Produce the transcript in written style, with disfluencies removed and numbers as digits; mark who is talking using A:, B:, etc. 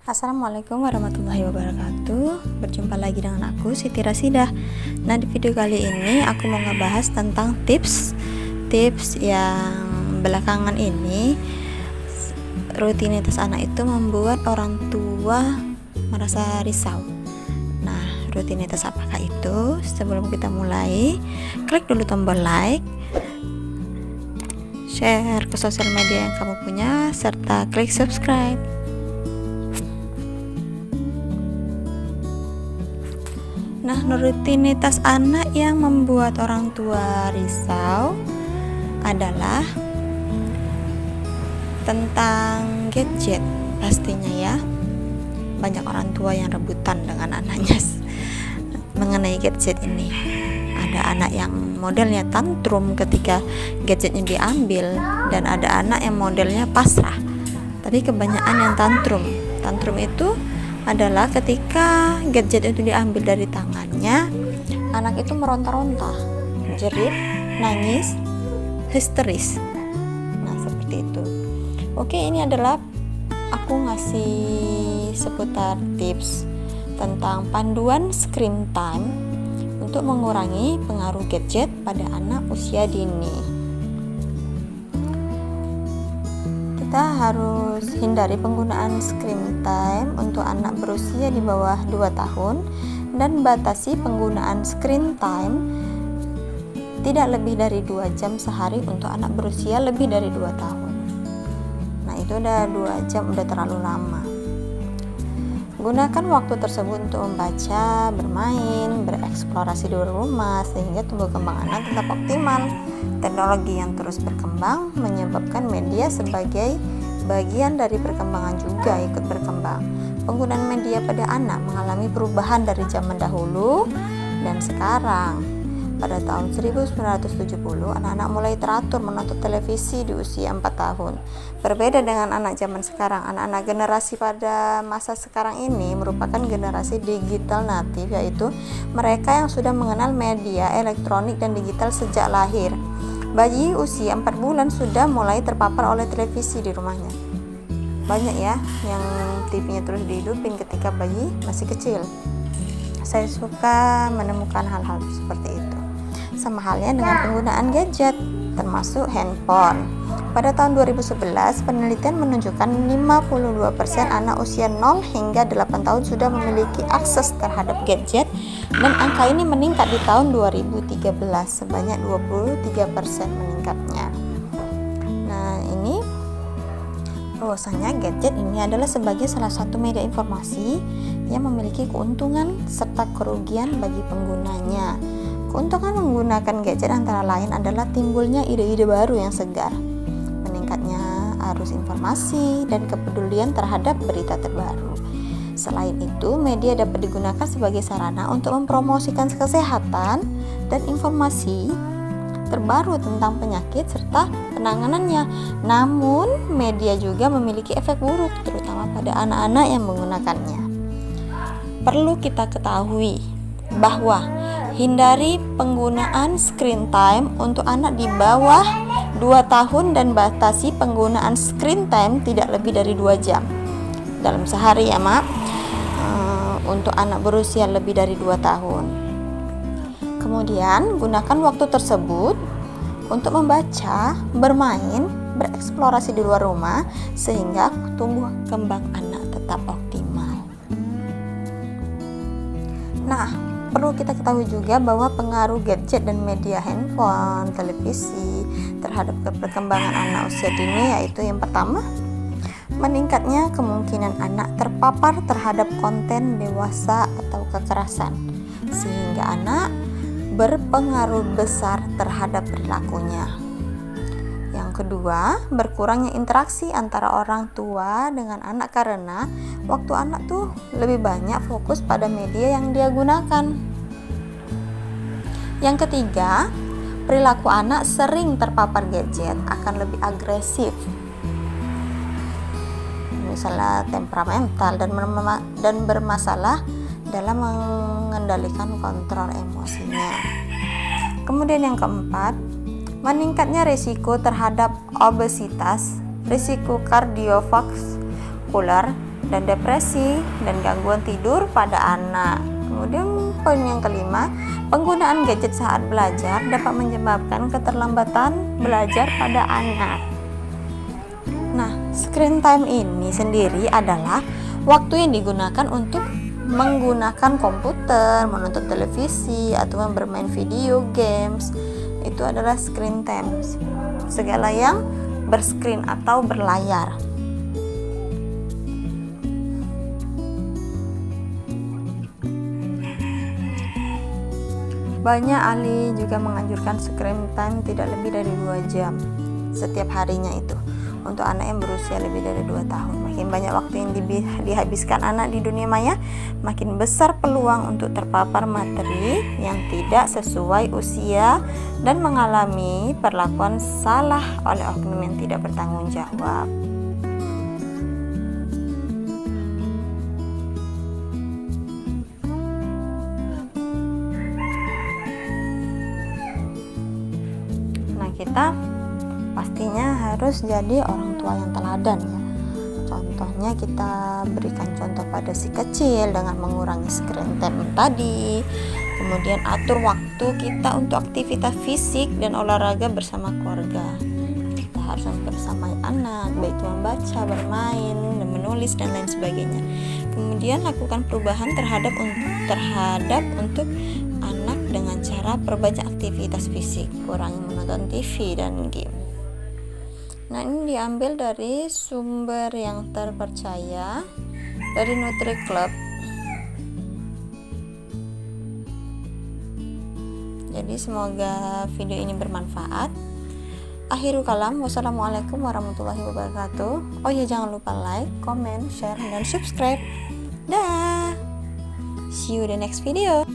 A: Assalamualaikum warahmatullahi wabarakatuh. Berjumpa lagi dengan aku Siti Rasidah. Nah, di video kali ini aku mau ngebahas tentang tips yang belakangan ini rutinitas anak itu membuat orang tua merasa risau. Nah, rutinitas apakah itu? Sebelum kita mulai, klik dulu tombol like, share ke sosial media yang kamu punya, serta klik subscribe. Nah, rutinitas anak yang membuat orang tua risau adalah tentang gadget pastinya ya. Banyak orang tua yang rebutan dengan anaknya mengenai gadget ini. Ada anak yang modelnya tantrum ketika gadgetnya diambil, dan ada anak yang modelnya pasrah. Tapi kebanyakan yang tantrum. Tantrum itu adalah ketika gadget itu diambil dari tangannya, anak itu meronta-ronta, jerit, nangis, histeris. Nah, seperti itu. Oke, ini adalah aku ngasih seputar tips tentang panduan screen time untuk mengurangi pengaruh gadget pada anak usia dini. Kita harus hindari penggunaan screen time untuk anak berusia di bawah 2 tahun dan batasi penggunaan screen time tidak lebih dari 2 jam sehari untuk anak berusia lebih dari 2 tahun. Nah, itu udah 2 jam, udah terlalu lama. Gunakan waktu tersebut untuk membaca, bermain, bereksplorasi di luar rumah sehingga tumbuh kembang anak tetap optimal. Teknologi yang terus berkembang menyebabkan media sebagai bagian dari perkembangan juga ikut berkembang. Penggunaan media pada anak mengalami perubahan dari zaman dahulu dan sekarang. Pada tahun 1970, anak-anak mulai teratur menonton televisi di usia 4 tahun. Berbeda dengan anak zaman sekarang, anak-anak generasi pada masa sekarang ini merupakan generasi digital natif, yaitu mereka yang sudah mengenal media elektronik dan digital sejak lahir. Bayi usia 4 bulan sudah mulai terpapar oleh televisi di rumahnya. Banyak ya yang TV-nya terus dihidupin ketika bayi masih kecil. Saya suka menemukan hal-hal seperti itu. Sama halnya dengan penggunaan gadget, termasuk handphone. Pada tahun 2011, penelitian menunjukkan 52% anak usia 0 hingga 8 tahun sudah memiliki akses terhadap gadget, dan angka ini meningkat di tahun 2013 sebanyak 23% meningkatnya. Nah, ini bahwasanya gadget ini adalah sebagai salah satu media informasi yang memiliki keuntungan serta kerugian bagi penggunanya. Keuntungan menggunakan gadget antara lain adalah timbulnya ide-ide baru yang segar, meningkatnya arus informasi, dan kepedulian terhadap berita terbaru. Selain itu, media dapat digunakan sebagai sarana untuk mempromosikan kesehatan dan informasi terbaru tentang penyakit serta penanganannya. Namun, media juga memiliki efek buruk, terutama pada anak-anak yang menggunakannya. Perlu kita ketahui bahwa hindari penggunaan screen time untuk anak di bawah 2 tahun dan batasi penggunaan screen time tidak lebih dari 2 jam dalam sehari ya, untuk anak berusia lebih dari 2 tahun. Kemudian gunakan waktu tersebut untuk membaca, bermain, bereksplorasi di luar rumah sehingga tumbuh kembang anak tetap optimal. Nah, perlu kita ketahui juga bahwa pengaruh gadget dan media handphone, televisi terhadap perkembangan anak usia dini, yaitu yang pertama, meningkatnya kemungkinan anak terpapar terhadap konten dewasa atau kekerasan, sehingga anak berpengaruh besar terhadap perilakunya. Yang kedua, berkurangnya interaksi antara orang tua dengan anak karena waktu anak tuh lebih banyak fokus pada media yang dia gunakan. Yang ketiga, perilaku anak sering terpapar gadget akan lebih agresif, misalnya temperamental dan bermasalah dalam mengendalikan kontrol emosinya. Kemudian yang keempat, meningkatnya risiko terhadap obesitas, risiko kardiovaskular, dan depresi dan gangguan tidur pada anak. Kemudian poin yang kelima, penggunaan gadget saat belajar dapat menyebabkan keterlambatan belajar pada anak. Nah, screen time ini sendiri adalah waktu yang digunakan untuk menggunakan komputer, menonton televisi, atau bermain video games. Itu adalah screen time. Segala yang berscreen atau berlayar. Banyak ahli juga menganjurkan screen time tidak lebih dari 2 jam setiap harinya itu untuk anak yang berusia lebih dari 2 tahun. Makin banyak waktu yang dihabiskan anak di dunia maya, makin besar peluang untuk terpapar materi yang tidak sesuai usia dan mengalami perlakuan salah oleh oknum yang tidak bertanggung jawab. Kita pastinya harus jadi orang tua yang teladan ya. Contohnya kita berikan contoh pada si kecil dengan mengurangi screen time tadi. Kemudian atur waktu kita untuk aktivitas fisik dan olahraga bersama keluarga. Kita harus membersamai anak, baik itu membaca, bermain, dan menulis dan lain sebagainya. Kemudian lakukan perubahan terhadap untuk anak dengan cara perbanyak aktivitas fisik, kurangi menonton TV dan game. Nah, ini diambil dari sumber yang terpercaya dari Nutri Club. Jadi semoga video ini bermanfaat. Akhirul kalam, wassalamualaikum warahmatullahi wabarakatuh. Oh ya, jangan lupa like, comment, share, dan subscribe. Dah. See you the next video.